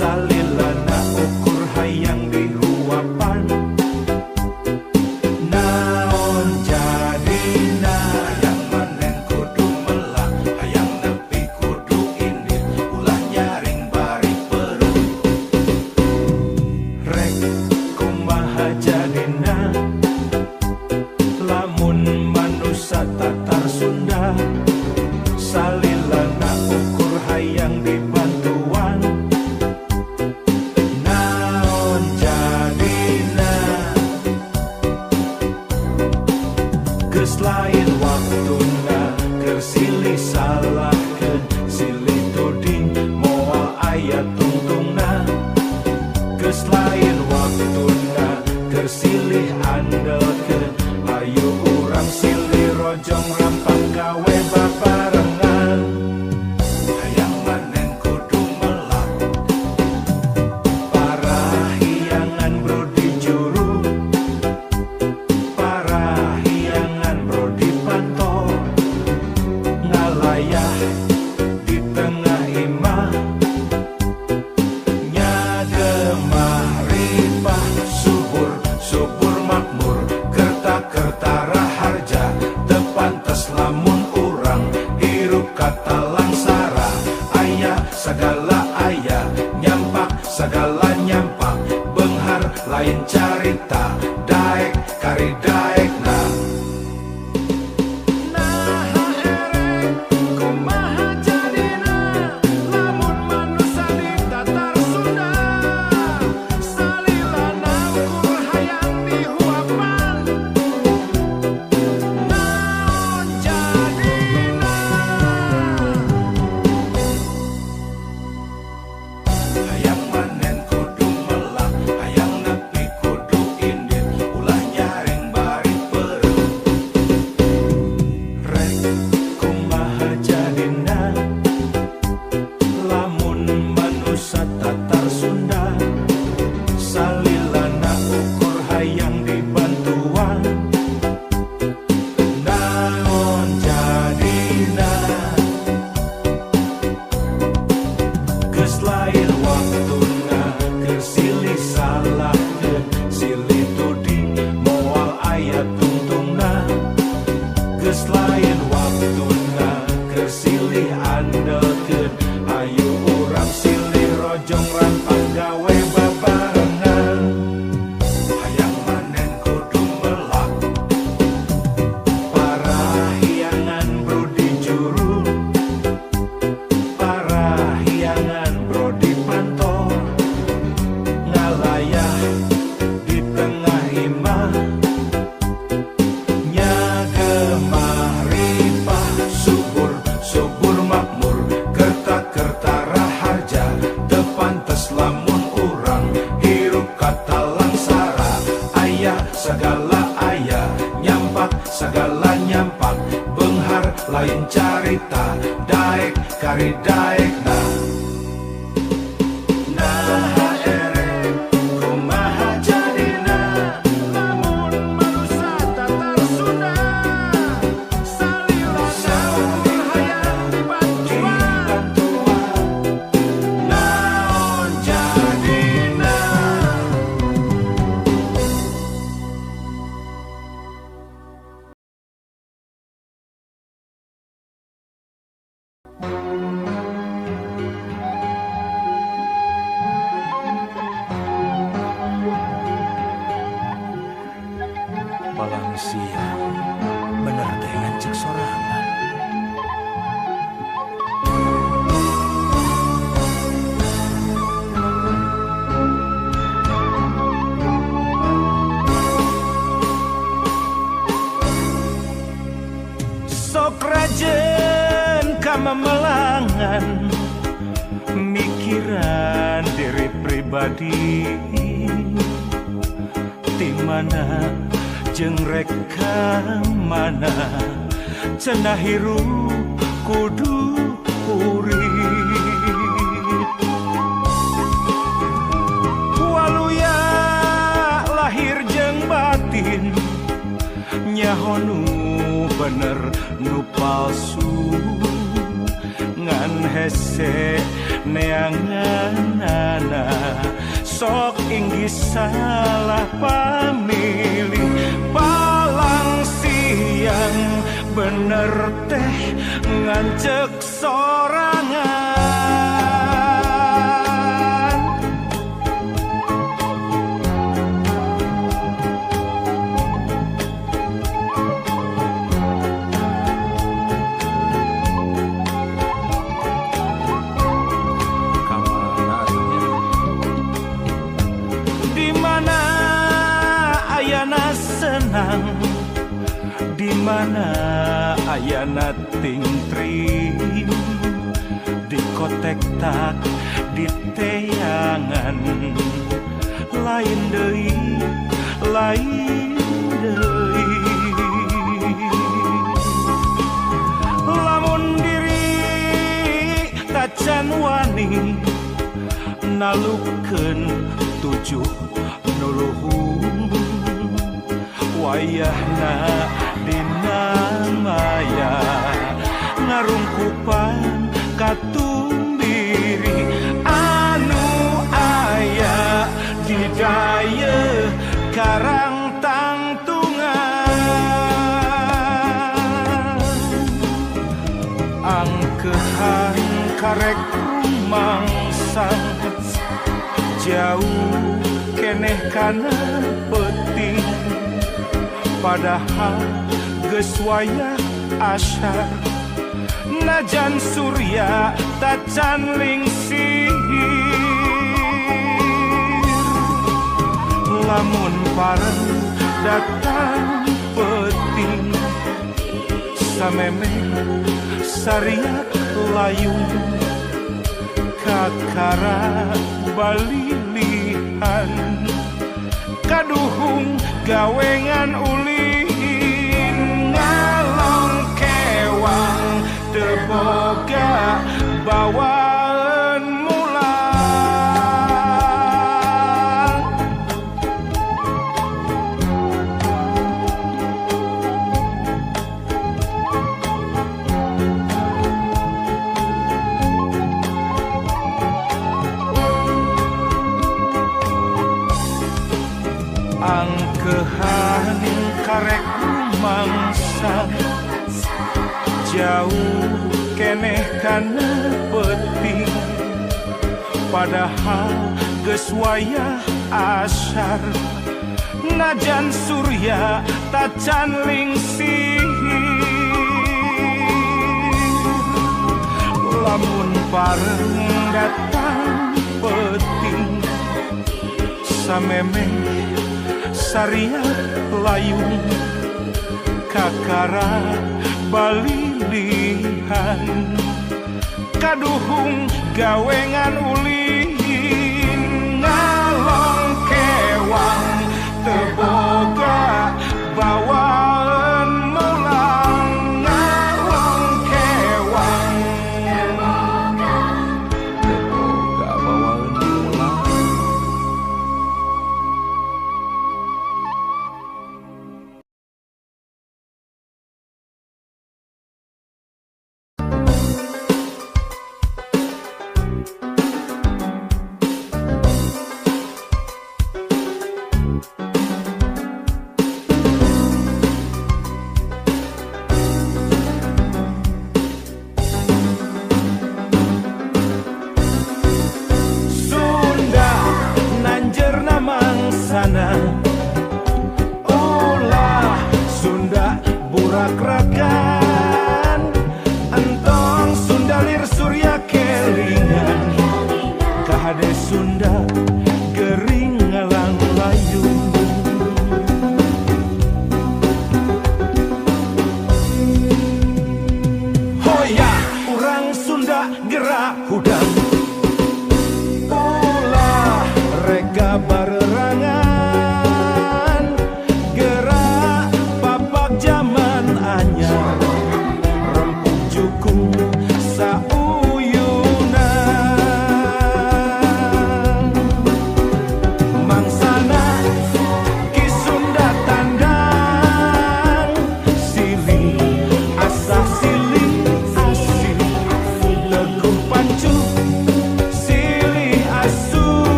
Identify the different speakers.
Speaker 1: salilana ukur hayang dihuapan naon jadina hayang manen kudu melah hayang nepi kudu indit ulah nyaring bari perut rek kumaha jadina lamun manusia Tatar Sunda salilana ukur hayang dibantuan naon jadina geus lain waktuna keur silih salahkeun silih tuding moal aya tungtungna geus lain waktuna keur silih andelkeun ayo urang silih rojong rampang gawe babarengan hayang manen kudu melah parahiangan brodi juru parahiangan brodi panto ngalayah di tengah imah nyagemah ripah subur subur makmur kerta raharja tepantes lamun urang hirup kata langsara aya segala aya nyampak segala nyampak benghar lain carita daek kari daekna naha erek kumaha jadina lamun manusia di Tatar Sunda salilana ukur hayang dihuapan naon jadina hayang manen kudu melah hayang nepi kudu indit ulah nyaring bari perut rek kumaha jadina lamun manusia Tatar Sunda salilana ukur hayang dibantuan naon jadina geus lain waktuna keur silih salahkeun silih tuding moal aya tungtungna geus lain waktuna keur silih andelkeun ayo urang silih rojong rampang gawe babarengan hayang manen kudu melah parahiangan brodi juru parahiangan brodi panto ngalayah di tengah imah nyagemah ripah subur subur makmur kerta raharja tepantes lamun urang hirup kata langsara aya segala aya nyampak segala nyampak benghar lain carita daek kari daekna naha erek kumaha jadina lamun manusia Tatar Sunda salilana ukur hayang dibantuan naon jadina palang siang bener teh ngancek sorangan sok rajen kamamelangan mikiran diri pribadi di mana jeung reka mana cenah hirup kudu urip waluya lahir jeung batin nyaho nu bener nu palsu ngan hese neanganana sok inggih salah pamilih palang siang bener teh ngancek sorangan dimana ayana senang dimana ayana tingtrim dikotek tak di teangan lain deui lamun diri tacan wani nalukeun tujuh nuluhung wayahna dina maya ngarungkupan katumbiri anu aya di daya karang tangtungan angkehan karek rumangsang jauh keneh kana penting padahal geus wayah asyar najan surya tacan lingsir lamun pareng datang penting samemeh sariak layung kakara balilihan kaduhung gawengan ulin ngalong kewang teboga bawaan mulang angkehan karek rumangsa jauh keneh kana penting padahal geus wayah asyar najan surya tacan lingsir lamun pareng datang penting samemeh sariak layung kakara balilihan kaduhung gawengan ulin ngalong kewang teboga bawaan mulang ngalong kewang teboga bawaan mulang sana ulah Sunda burak-rakan entong Sunda lir surya kelingan kahade Sunda